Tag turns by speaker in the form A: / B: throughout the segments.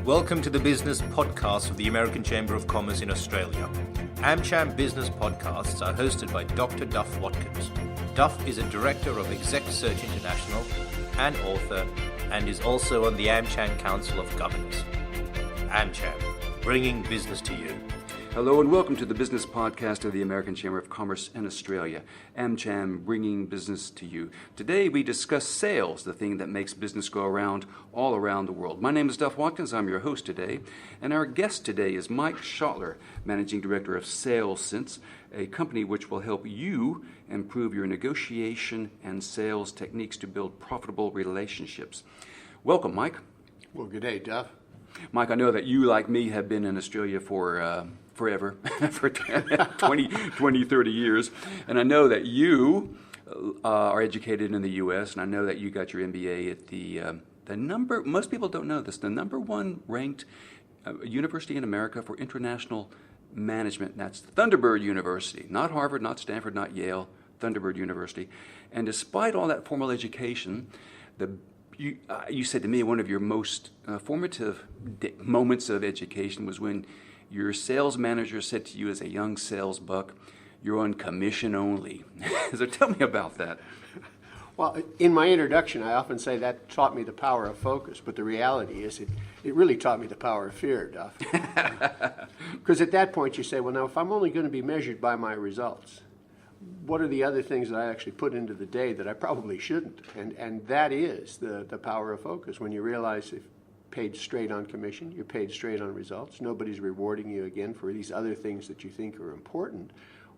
A: Welcome to the business podcast of the American Chamber of Commerce in Australia. AmCham business podcasts are hosted by Dr. Duff Watkins. Duff is a director of Exec Search International, an author, and is also on the AmCham Council of Governors. AmCham, bringing business to you.
B: Hello and welcome to the business podcast of the American Chamber of Commerce in Australia. AmCham, bringing business to you. Today we discuss sales, the thing that makes business go around all around the world. My name is Duff Watkins. I'm your host today. And our guest today is Mike Schoettler, Managing Director of SalesSense, a company which will help you improve your negotiation and sales techniques to build profitable relationships. Welcome, Mike.
C: Well, good day, Duff.
B: Mike, I know that you, like me, have been in Australia for forever, for 20, 30 years. And I know that you are educated in the U.S., and I know that you got your MBA at the number, most people don't know this, the number one ranked university in America for international management. That's Thunderbird University, not Harvard, not Stanford, not Yale, Thunderbird University. And despite all that formal education, you said to me one of your most formative moments of education was when your sales manager said to you as a young sales buck, "You're on commission only." So tell me about that.
C: Well, in my introduction, I often say that taught me the power of focus, but the reality is it really taught me the power of fear, Duff. Because at that point you say, well, now if I'm only going to be measured by my results, what are the other things that I actually put into the day that I probably shouldn't? And that is the power of focus. When you realize if paid straight on commission, you're paid straight on results, nobody's rewarding you again for these other things that you think are important,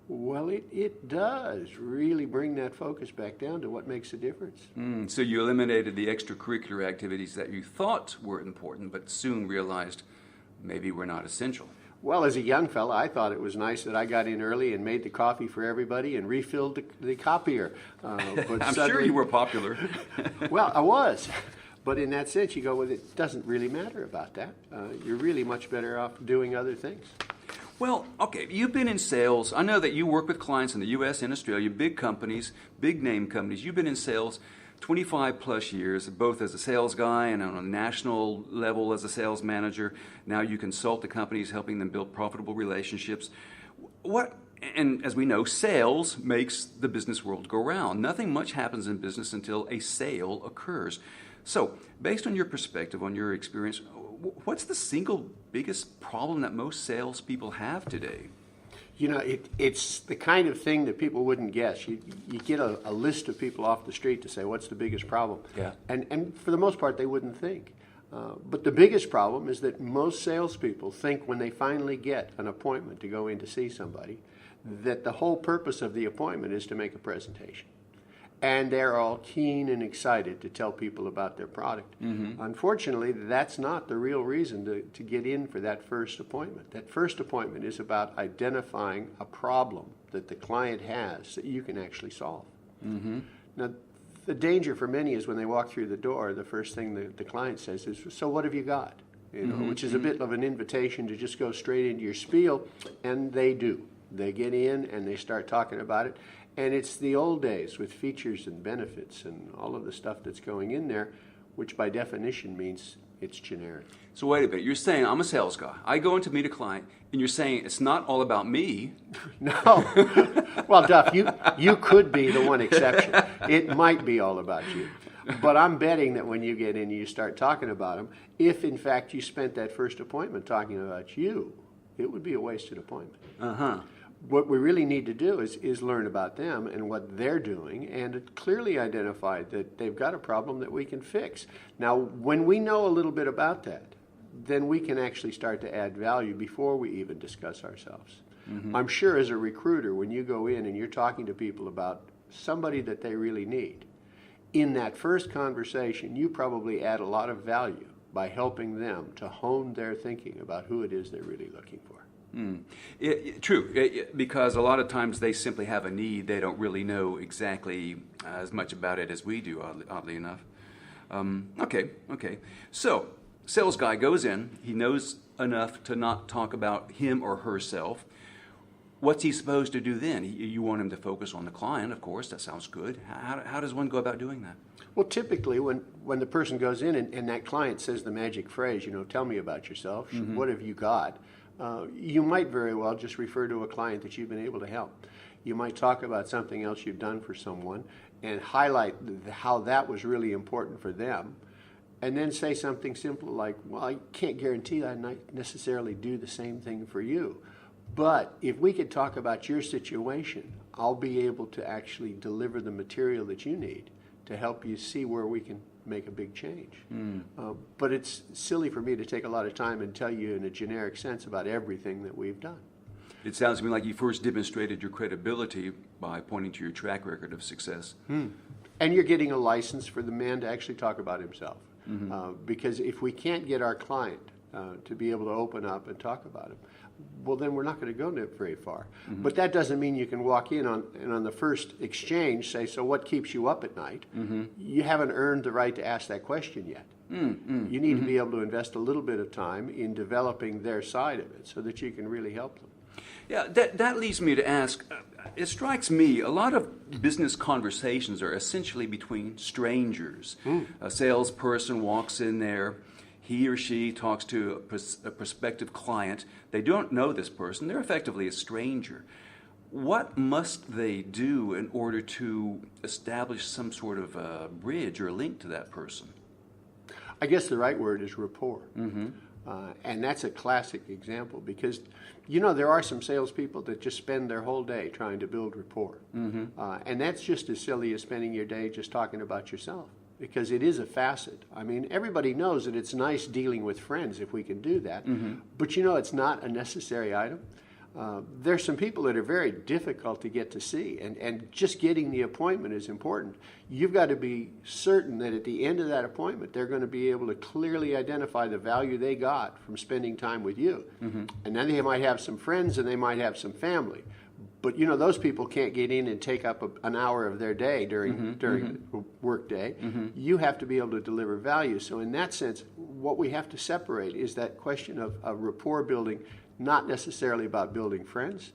C: well, it does really bring that focus back down to what makes a difference.
B: So you eliminated the extracurricular activities that you thought were important, but soon realized maybe were not essential.
C: Well, as a young fella, I thought it was nice that I got in early and made the coffee for everybody and refilled the copier. But
B: I'm sure you were popular.
C: Well, I was. But in that sense, you go, well, it doesn't really matter about that. You're really much better off doing other things.
B: Well, okay, you've been in sales. I know that you work with clients in the U.S. and Australia, big companies, big name companies. You've been in sales 25 plus years, both as a sales guy and on a national level as a sales manager. Now you consult the companies, helping them build profitable relationships. And as we know, sales makes the business world go round. Nothing much happens in business until a sale occurs. So, based on your perspective, on your experience, what's the single biggest problem that most salespeople have today?
C: You know, it's the kind of thing that people wouldn't guess. You get a list of people off the street to say, what's the biggest problem?
B: Yeah.
C: And for the most part, they wouldn't think. But the biggest problem is that most salespeople think when they finally get an appointment to go in to see somebody, that the whole purpose of the appointment is to make a presentation. And they're all keen and excited to tell people about their product. Mm-hmm. Unfortunately, that's not the real reason to get in for that first appointment. That first appointment is about identifying a problem that the client has that you can actually solve. Mm-hmm. Now, the danger for many is when they walk through the door, the first thing the client says is, "So what have you got?" Which is a bit of an invitation to just go straight into your spiel, and they do. They get in and they start talking about it. And it's the old days with features and benefits and all of the stuff that's going in there, which by definition means it's generic.
B: So wait a minute, you're saying I'm a sales guy. I go in to meet a client, and you're saying it's not all about me.
C: No. Well, Duff, you could be the one exception. It might be all about you. But I'm betting that when you get in and you start talking about them, if in fact you spent that first appointment talking about you, it would be a wasted appointment. Uh-huh. What we really need to do is learn about them and what they're doing and clearly identify that they've got a problem that we can fix. Now, when we know a little bit about that, then we can actually start to add value before we even discuss ourselves. Mm-hmm. I'm sure as a recruiter, when you go in and you're talking to people about somebody that they really need, in that first conversation, you probably add a lot of value by helping them to hone their thinking about who it is they're really looking for.
B: True, because a lot of times they simply have a need. They don't really know exactly as much about it as we do, oddly enough. Okay. So, sales guy goes in. He knows enough to not talk about him or herself. what's he supposed to do then? You want him to focus on the client, of course. That sounds good. How does one go about doing that?
C: Well, typically when the person goes in and that client says the magic phrase, tell me about yourself, what have you got? You might very well just refer to a client that you've been able to help. You might talk about something else you've done for someone and highlight how that was really important for them. And then say something simple like, well, I can't guarantee that I might necessarily do the same thing for you. But if we could talk about your situation, I'll be able to actually deliver the material that you need to help you see where we can make a big change. But it's silly for me to take a lot of time and tell you in a generic sense about everything that we've done.
B: It sounds to me like you first demonstrated your credibility by pointing to your track record of success.
C: And you're getting a license for the man to actually talk about himself. Because if we can't get our client to be able to open up and talk about him, well, then we're not going to go very far. But that doesn't mean you can walk in on the first exchange, say, so what keeps you up at night? You haven't earned the right to ask that question yet. You need to be able to invest a little bit of time in developing their side of it so that you can really help them.
B: Yeah, that leads me to ask, it strikes me a lot of business conversations are essentially between strangers. A salesperson walks in there, he or she talks to a prospective client. They don't know this person, they're effectively a stranger. What must they do in order to establish some sort of a bridge or a link to that person?
C: I guess the right word is rapport. And that's a classic example because, there are some salespeople that just spend their whole day trying to build rapport. And that's just as silly as spending your day just talking about yourself because it is a facet. I mean, everybody knows that it's nice dealing with friends if we can do that. But, it's not a necessary item. There's some people that are very difficult to get to see, and just getting the appointment is important. You've got to be certain that at the end of that appointment, they're going to be able to clearly identify the value they got from spending time with you. And then they might have some friends and they might have some family. But, those people can't get in and take up an hour of their day during the work day. You have to be able to deliver value. So in that sense, what we have to separate is that question of rapport building, not necessarily about building friends,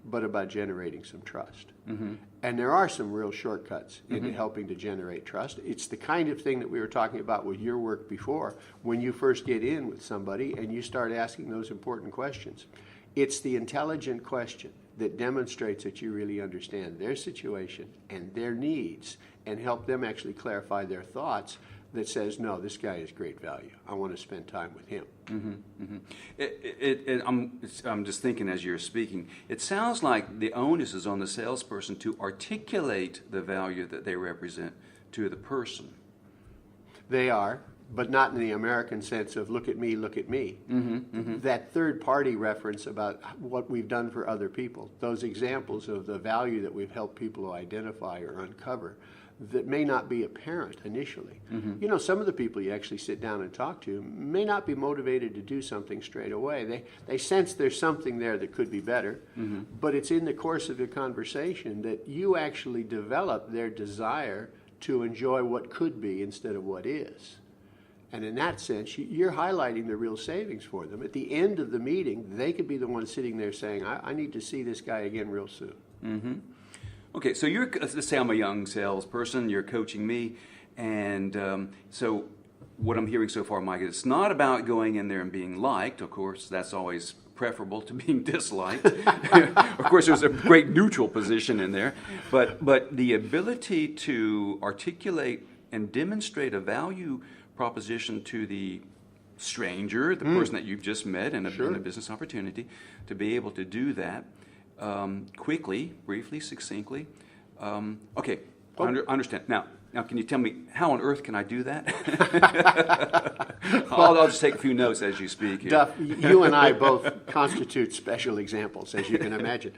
C: but about generating some trust. And there are some real shortcuts in helping to generate trust. It's the kind of thing that we were talking about with your work before. When you first get in with somebody and you start asking those important questions, it's the intelligent question that demonstrates that you really understand their situation and their needs and help them actually clarify their thoughts that says, no, this guy is great value. I want to spend time with him.
B: I'm just thinking as you're speaking, it sounds like the onus is on the salesperson to articulate the value that they represent to the person.
C: They are, but not in the American sense of look at me, look at me. That third-party reference about what we've done for other people, those examples of the value that we've helped people to identify or uncover, that may not be apparent initially. Some of the people you actually sit down and talk to may not be motivated to do something straight away. They sense there's something there that could be better, but it's in the course of the conversation that you actually develop their desire to enjoy what could be instead of what is. And in that sense, you're highlighting the real savings for them. At the end of the meeting, they could be the one sitting there saying, I need to see this guy again real soon.
B: Okay, so let's say I'm a young salesperson, you're coaching me, and so what I'm hearing so far, Mike, is it's not about going in there and being liked. Of course, that's always preferable to being disliked. Of course, there's a great neutral position in there, but the ability to articulate and demonstrate a value proposition to the stranger, the person that you've just met in a business opportunity, to be able to do that quickly, briefly, succinctly. Okay, I understand. Now, can you tell me how on earth can I do that? I'll just take a few notes as you speak here.
C: Duff, you and I both constitute special examples, as you can imagine.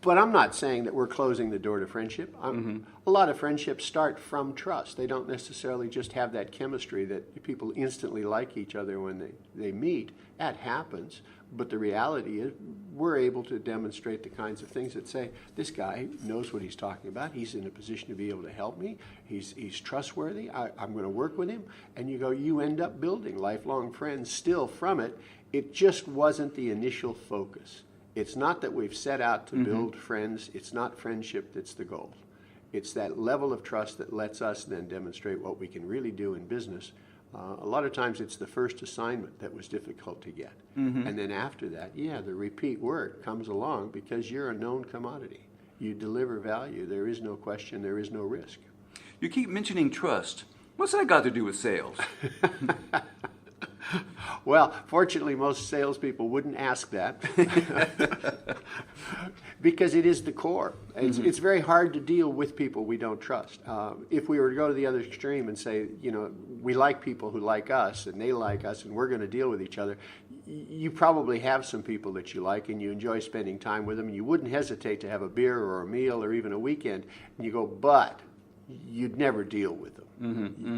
C: But I'm not saying that we're closing the door to friendship. A lot of friendships start from trust. They don't necessarily just have that chemistry that people instantly like each other when they meet. That happens. But the reality is we're able to demonstrate the kinds of things that say, this guy knows what he's talking about. He's in a position to be able to help me. He's trustworthy. I'm going to work with him. And you end up building lifelong friends still from it. It just wasn't the initial focus. It's not that we've set out to build friends. It's not friendship that's the goal. It's that level of trust that lets us then demonstrate what we can really do in business. A lot of times it's the first assignment that was difficult to get. And then after that, the repeat work comes along because you're a known commodity. You deliver value. There is no question. There is no risk.
B: You keep mentioning trust. What's that got to do with sales?
C: Well, fortunately, most salespeople wouldn't ask that because it is the core. It's very hard to deal with people we don't trust. If we were to go to the other extreme and say, we like people who like us and they like us and we're going to deal with each other, you probably have some people that you like and you enjoy spending time with them and you wouldn't hesitate to have a beer or a meal or even a weekend. And you go, but you'd never deal with them.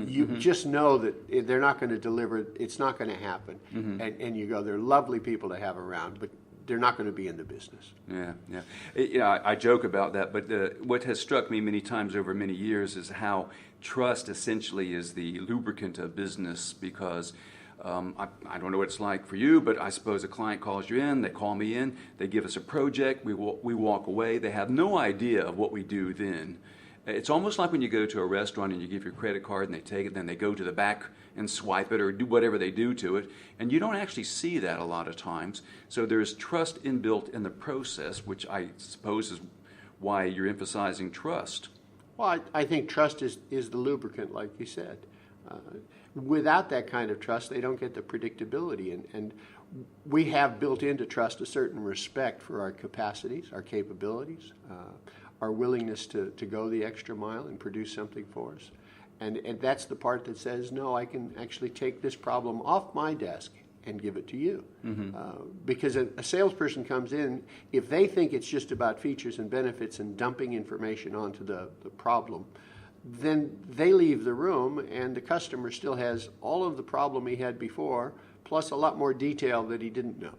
C: You just know that they're not going to deliver. It's not going to happen. And you go, they're lovely people to have around, but they're not going to be in the business.
B: I joke about that, but what has struck me many times over many years is how trust essentially is the lubricant of business because I don't know what it's like for you, but I suppose a client calls you in, they call me in, they give us a project, we walk away, they have no idea of what we do then. It's almost like when you go to a restaurant and you give your credit card and they take it, then they go to the back and swipe it or do whatever they do to it, and you don't actually see that a lot of times. So there's trust inbuilt in the process, which I suppose is why you're emphasizing trust.
C: Well, I think trust is the lubricant, like you said. Without that kind of trust, they don't get the predictability, and we have built into trust a certain respect for our capacities, our capabilities, our willingness to go the extra mile and produce something for us. And that's the part that says, no, I can actually take this problem off my desk and give it to you. Because a salesperson comes in, if they think it's just about features and benefits and dumping information onto the problem, then they leave the room and the customer still has all of the problem he had before, plus a lot more detail that he didn't know.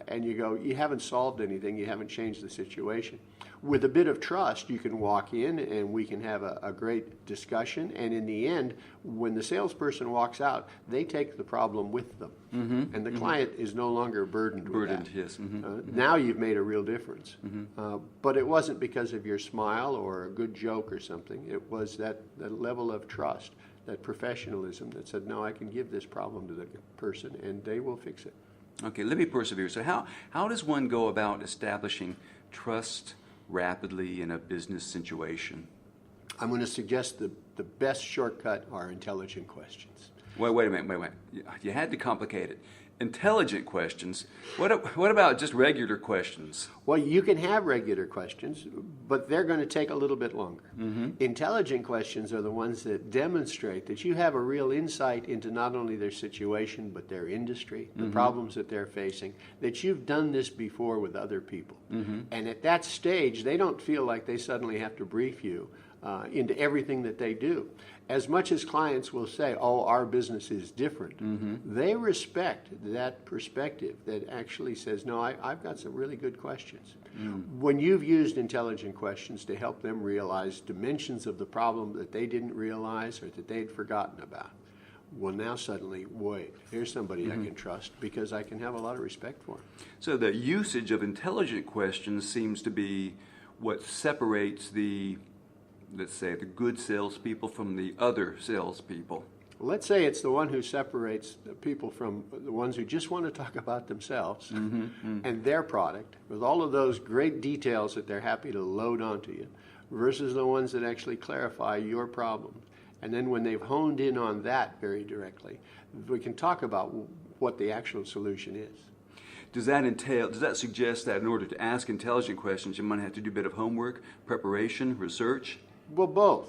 C: And you go, you haven't solved anything, you haven't changed the situation. With a bit of trust, you can walk in and we can have a great discussion, and in the end, when the salesperson walks out, they take the problem with them. And the client is no longer burdened with that.
B: Yes.
C: Now you've made a real difference. But it wasn't because of your smile or a good joke or something. It was that level of trust, that professionalism that said, no, I can give this problem to the person and they will fix it.
B: Okay, let me persevere. So how does one go about establishing trust rapidly in a business situation?
C: I'm going to suggest the best shortcut are intelligent questions.
B: Wait a minute. You had to complicate it. Intelligent questions. What about just regular questions?
C: Well, you can have regular questions, but they're going to take a little bit longer. Intelligent questions are the ones that demonstrate that you have a real insight into not only their situation, but their industry, the problems that they're facing, that you've done this before with other people. And at that stage, they don't feel like they suddenly have to brief you into everything that they do. As much as clients will say, oh, our business is different, they respect that perspective that actually says, no, I've got some really good questions. When you've used intelligent questions to help them realize dimensions of the problem that they didn't realize or that they'd forgotten about, well, now suddenly, wait, here's somebody I can trust because I can have a lot of respect for him.
B: So the usage of intelligent questions seems to be what separates let's say, the good salespeople from the other salespeople.
C: Let's say it's the one who separates the people from the ones who just want to talk about themselves and their product with all of those great details that they're happy to load onto you versus the ones that actually clarify your problem. And then when they've honed in on that very directly, we can talk about what the actual solution is.
B: Does that suggest that in order to ask intelligent questions, you might have to do a bit of homework, preparation, research?
C: Well,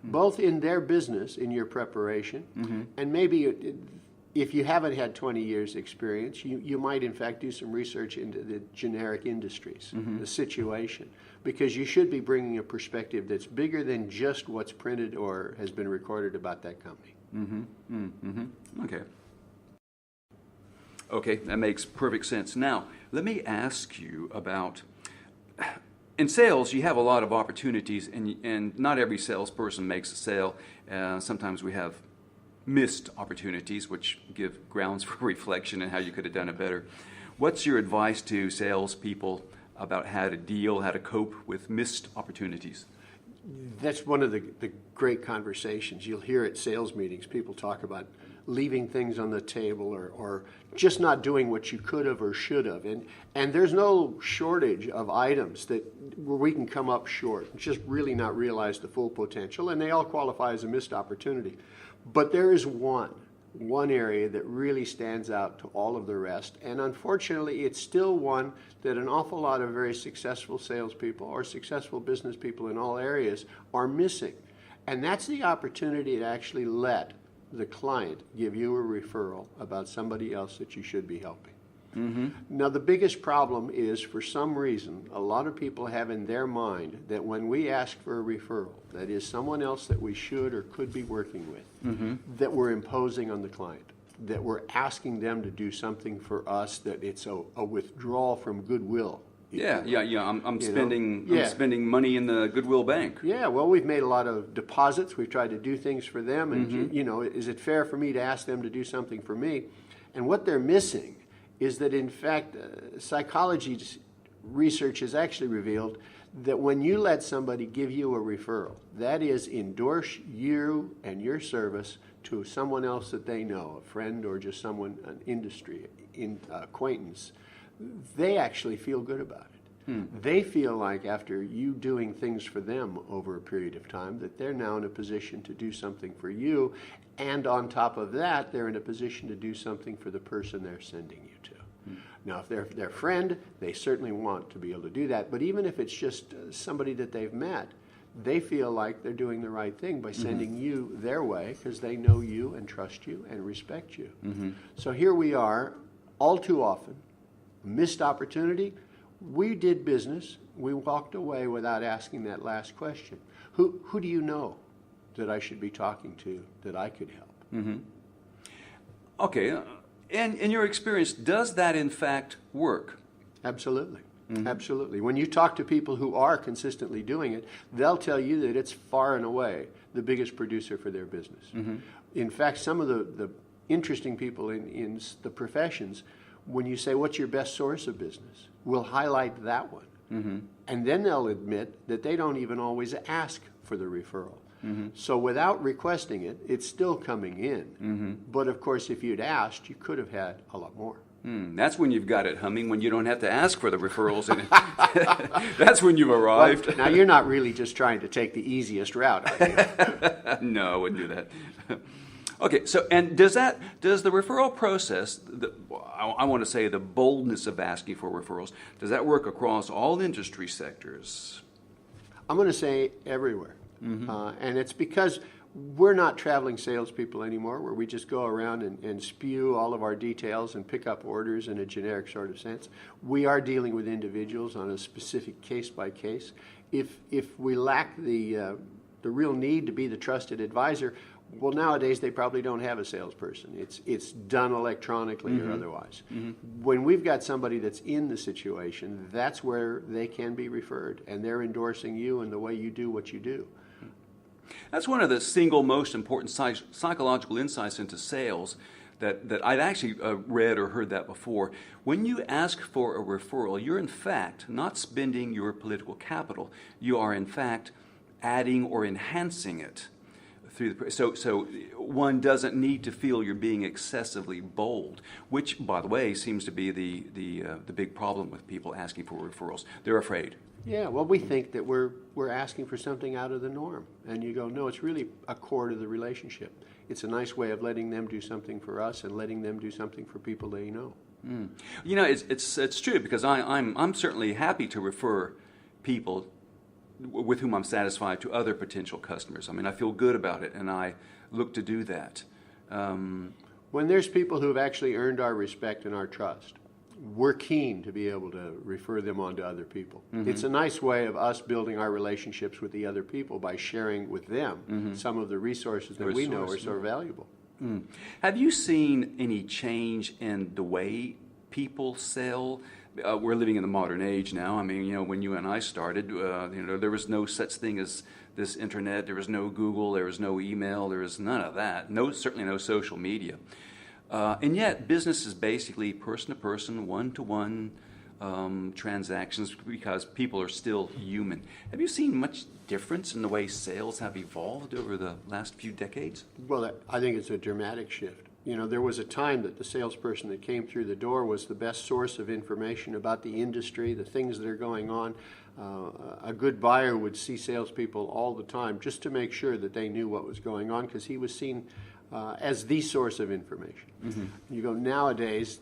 C: both in their business, in your preparation, and maybe if you haven't had 20 years experience, you might in fact do some research into the generic industries, the situation, because you should be bringing a perspective that's bigger than just what's printed or has been recorded about that company.
B: Okay, that makes perfect sense. Now, let me ask you about... In sales, you have a lot of opportunities, and not every salesperson makes a sale. Sometimes we have missed opportunities, which give grounds for reflection and how you could have done it better. What's your advice to salespeople about how to deal, how to cope with missed opportunities?
C: That's one of the great conversations. You'll hear at sales meetings, people talk about leaving things on the table or just not doing what you could have or should have. And there's no shortage of items where we can come up short. It's just really not realize the full potential, and they all qualify as a missed opportunity. But there is one area that really stands out to all of the rest, and unfortunately it's still one that an awful lot of very successful salespeople or successful business people in all areas are missing. And that's the opportunity to actually let the client give you a referral about somebody else that you should be helping. Mm-hmm. Now, the biggest problem is, for some reason, a lot of people have in their mind that when we ask for a referral, that is someone else that we should or could be working with, that we're imposing on the client, that we're asking them to do something for us, that it's a withdrawal from goodwill.
B: I'm spending money in the Goodwill Bank.
C: Yeah, well, we've made a lot of deposits. We've tried to do things for them, and is it fair for me to ask them to do something for me? And what they're missing is that, in fact, psychology research has actually revealed that when you let somebody give you a referral, that is, endorse you and your service to someone else that they know, a friend or just someone, an industry acquaintance, they actually feel good about it. They feel like after you doing things for them over a period of time, that they're now in a position to do something for you, and on top of that, they're in a position to do something for the person they're sending you to. Now, if they're their friend, they certainly want to be able to do that, but even if it's just somebody that they've met, they feel like they're doing the right thing by sending you their way because they know you and trust you and respect you. So here we are, all too often, missed opportunity. We did business. We walked away without asking that last question. Who do you know that I should be talking to that I could help?
B: Okay. And in your experience, does that in fact work?
C: Absolutely. Absolutely. When you talk to people who are consistently doing it, they'll tell you that it's far and away the biggest producer for their business. In fact, some of the interesting people in the professions, when you say, what's your best source of business, will highlight that one. And then they'll admit that they don't even always ask for the referral. So without requesting it, it's still coming in. But of course, if you'd asked, you could have had a lot more.
B: That's when you've got it humming, when you don't have to ask for the referrals. That's when you've arrived.
C: Well, now, you're not really just trying to take the easiest route, are you?
B: No, I wouldn't do that. Okay, so, and does the referral process, I want to say the boldness of asking for referrals, does that work across all industry sectors?
C: I'm going to say everywhere. And it's because we're not traveling salespeople anymore, where we just go around and spew all of our details and pick up orders in a generic sort of sense. We are dealing with individuals on a specific case by case. If we lack the real need to be the trusted advisor, well, nowadays they probably don't have a salesperson. It's done electronically or otherwise. When we've got somebody that's in the situation, that's where they can be referred, and they're endorsing you and the way you do what you do.
B: That's one of the single most important psychological insights into sales that I've actually read or heard that before. When you ask for a referral, you're in fact not spending your political capital. You are in fact adding or enhancing it. So one doesn't need to feel you're being excessively bold, which, by the way, seems to be the big problem with people asking for referrals. They're afraid.
C: Yeah, well, we think that we're asking for something out of the norm, and you go, no, it's really a core to the relationship. It's a nice way of letting them do something for us and letting them do something for people they know.
B: You know, it's true, because I'm certainly happy to refer people with whom I'm satisfied to other potential customers. I mean, I feel good about it, and I look to do that.
C: When there's people who have actually earned our respect and our trust, we're keen to be able to refer them on to other people. It's a nice way of us building our relationships with the other people by sharing with them some of the resources that we know are so valuable.
B: Have you seen any change in the way people sell? We're living in the modern age now. I mean, you know, when you and I started, there was no such thing as this internet. There was no Google. There was no email. There was none of that. Certainly no social media. And yet, business is basically person-to-person, one-to-one transactions because people are still human. Have you seen much difference in the way sales have evolved over the last few decades?
C: Well, I think it's a dramatic shift. You know, there was a time that the salesperson that came through the door was the best source of information about the industry, the things that are going on. A good buyer would see salespeople all the time just to make sure that they knew what was going on because he was seen as the source of information. Mm-hmm. You go, nowadays,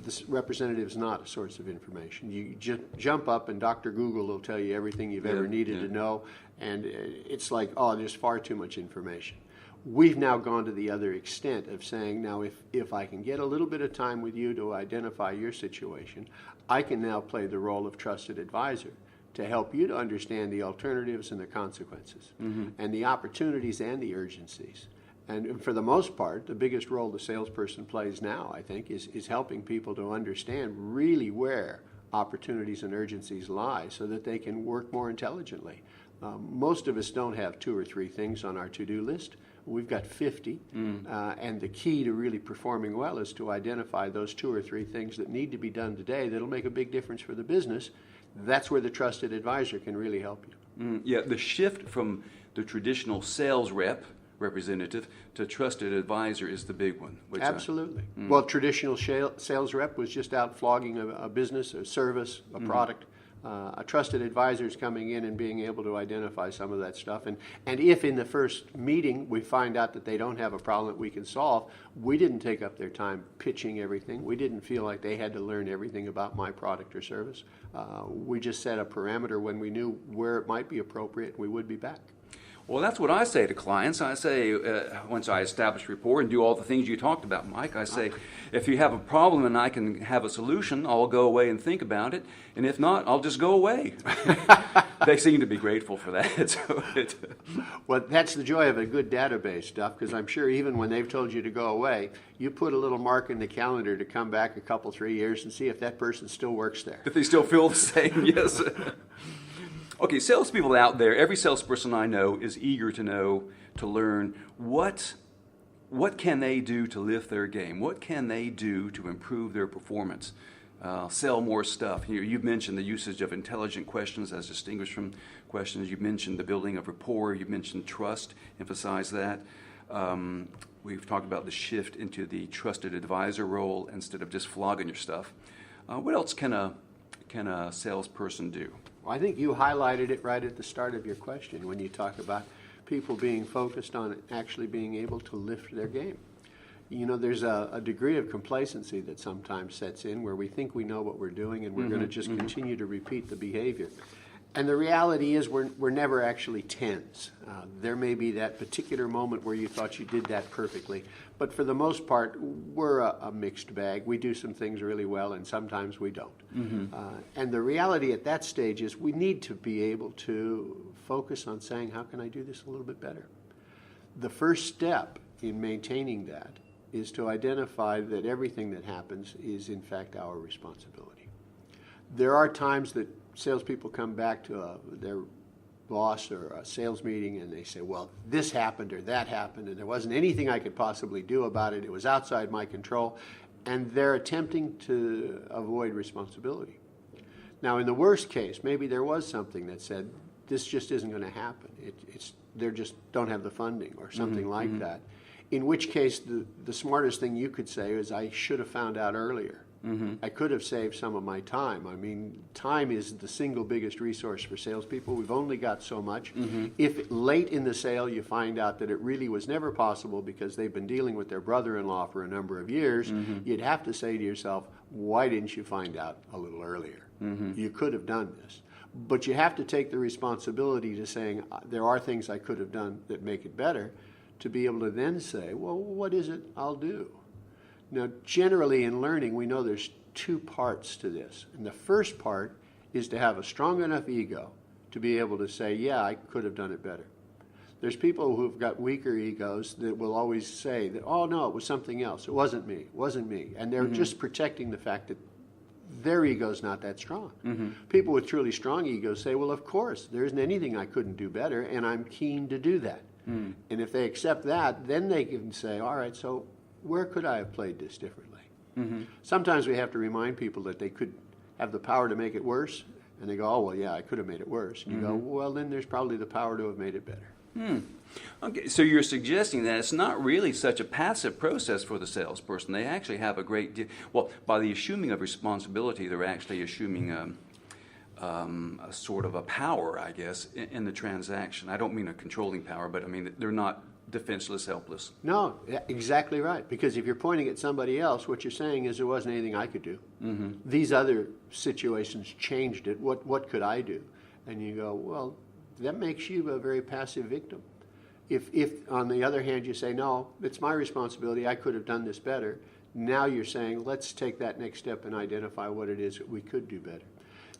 C: this representative is not a source of information. You just jump up and Dr. Google will tell you everything you've ever needed to know, and it's like, oh, there's far too much information. We've now gone to the other extent of saying, now if I can get a little bit of time with you to identify your situation, I can now play the role of trusted advisor to help you to understand the alternatives and the consequences, and the opportunities and the urgencies. And for the most part, the biggest role the salesperson plays now, I think, is helping people to understand really where opportunities and urgencies lie so that they can work more intelligently. Most of us don't have 2 or 3 things on our to-do list. We've got 50, and the key to really performing well is to identify those 2 or 3 things that need to be done today that'll make a big difference for the business. That's where the trusted advisor can really help you.
B: Yeah, the shift from the traditional sales representative to trusted advisor is the big one.
C: Absolutely. Well, traditional sales rep was just out flogging a business, a service, a product. A trusted advisor is coming in and being able to identify some of that stuff. And if in the first meeting we find out that they don't have a problem that we can solve, we didn't take up their time pitching everything. We didn't feel like they had to learn everything about my product or service. We just set a parameter when we knew where it might be appropriate, we would be back.
B: Well, that's what I say to clients. I say, once I establish rapport and do all the things you talked about, Mike, I say, if you have a problem and I can have a solution, I'll go away and think about it. And if not, I'll just go away. They seem to be grateful for that.
C: Well, that's the joy of a good database, Duff, because I'm sure even when they've told you to go away, you put a little mark in the calendar to come back a couple, 3 years and see if that person still works there.
B: If they still feel the same, yes. Okay, salespeople out there, every salesperson I know is eager to learn what can they do to lift their game? What can they do to improve their performance? Sell more stuff. You've mentioned the usage of intelligent questions as distinguished from questions. You've mentioned the building of rapport. You've mentioned trust. Emphasize that. We've talked about the shift into the trusted advisor role instead of just flogging your stuff. What else can a salesperson do?
C: Well, I think you highlighted it right at the start of your question when you talk about people being focused on actually being able to lift their game. You know, there's a degree of complacency that sometimes sets in where we think we know what we're doing and we're going to just continue to repeat the behavior. And the reality is we're never actually tens. There may be that particular moment where you thought you did that perfectly, but for the most part, we're a mixed bag. We do some things really well, and sometimes we don't. And the reality at that stage is we need to be able to focus on saying, how can I do this a little bit better? The first step in maintaining that is to identify that everything that happens is, in fact, our responsibility. There are times that salespeople come back to their boss or a sales meeting and they say, well, this happened or that happened and there wasn't anything I could possibly do about it. It was outside my control. And they're attempting to avoid responsibility. Now, in the worst case, maybe there was something that said, this just isn't going to happen. They just don't have the funding or something like that. In which case, the smartest thing you could say is, I should have found out earlier. I could have saved some of my time. I mean, time is the single biggest resource for salespeople. We've only got so much. If late in the sale you find out that it really was never possible because they've been dealing with their brother-in-law for a number of years, you'd have to say to yourself, why didn't you find out a little earlier? You could have done this. But you have to take the responsibility to saying, there are things I could have done that make it better, to be able to then say, well, what is it I'll do? Now, generally in learning, we know there's 2 parts to this. And the first part is to have a strong enough ego to be able to say, yeah, I could have done it better. There's people who've got weaker egos that will always say that, oh, no, it was something else. It wasn't me. It wasn't me. And they're just protecting the fact that their ego's not that strong. People with truly strong egos say, well, of course, there isn't anything I couldn't do better, and I'm keen to do that. And if they accept that, then they can say, all right, so where could I have played this differently? Sometimes we have to remind people that they could have the power to make it worse, and they go, oh, well, yeah, I could have made it worse. And you go, well, then there's probably the power to have made it better.
B: Okay, so you're suggesting that it's not really such a passive process for the salesperson. They actually have a great deal. Well, by the assuming of responsibility, they're actually assuming a sort of a power, I guess, in the transaction. I don't mean a controlling power, but I mean they're not defenseless, helpless.
C: No, exactly right. Because if you're pointing at somebody else, what you're saying is there wasn't anything I could do. These other situations changed it. What could I do? And you go, well, that makes you a very passive victim. If on the other hand you say, no, it's my responsibility, I could have done this better, now you're saying, let's take that next step and identify what it is that we could do better.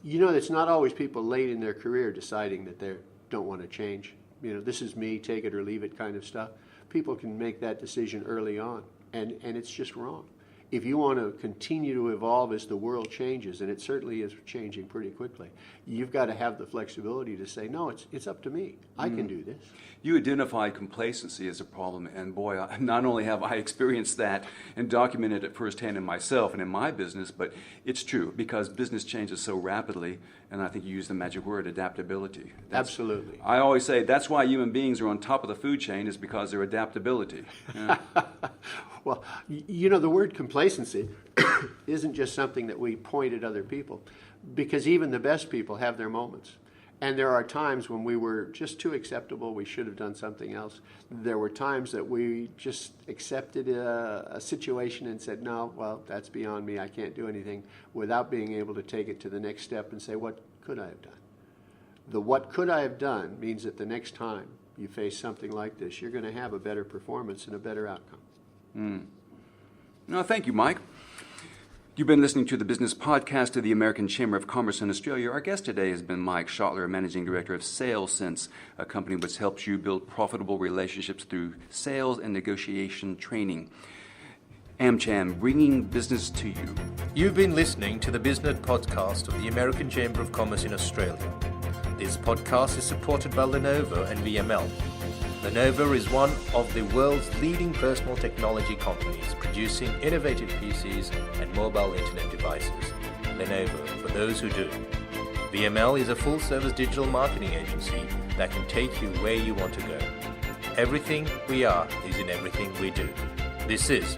C: You know, it's not always people late in their career deciding that they don't want to change. You know, this is me, take it or leave it kind of stuff. People can make that decision early on, and it's just wrong. If you want to continue to evolve as the world changes, and it certainly is changing pretty quickly, you've got to have the flexibility to say, no, it's up to me. I can do this.
B: You identify complacency as a problem, and boy, not only have I experienced that and documented it firsthand in myself and in my business, but it's true because business changes so rapidly, and I think you use the magic word, adaptability.
C: Absolutely.
B: I always say that's why human beings are on top of the food chain is because their adaptability. Yeah.
C: Well, you know, the word complacency isn't just something that we point at other people, because even the best people have their moments. And there are times when we were just too acceptable, we should have done something else. There were times that we just accepted a situation and said, no, well, that's beyond me, I can't do anything, without being able to take it to the next step and say, what could I have done? The what could I have done means that the next time you face something like this, you're going to have a better performance and a better outcome.
B: No, thank you, Mike. You've been listening to the Business Podcast of the American Chamber of Commerce in Australia. Our guest today has been Mike Schoettler, Managing Director of SalesSense, a company which helps you build profitable relationships through sales and negotiation training. AmCham, bringing business to you.
A: You've been listening to the Business Podcast of the American Chamber of Commerce in Australia. This podcast is supported by Lenovo and VML. Lenovo is one of the world's leading personal technology companies producing innovative PCs and mobile internet devices. Lenovo, for those who do. VML is a full-service digital marketing agency that can take you where you want to go. Everything we are is in everything we do. This is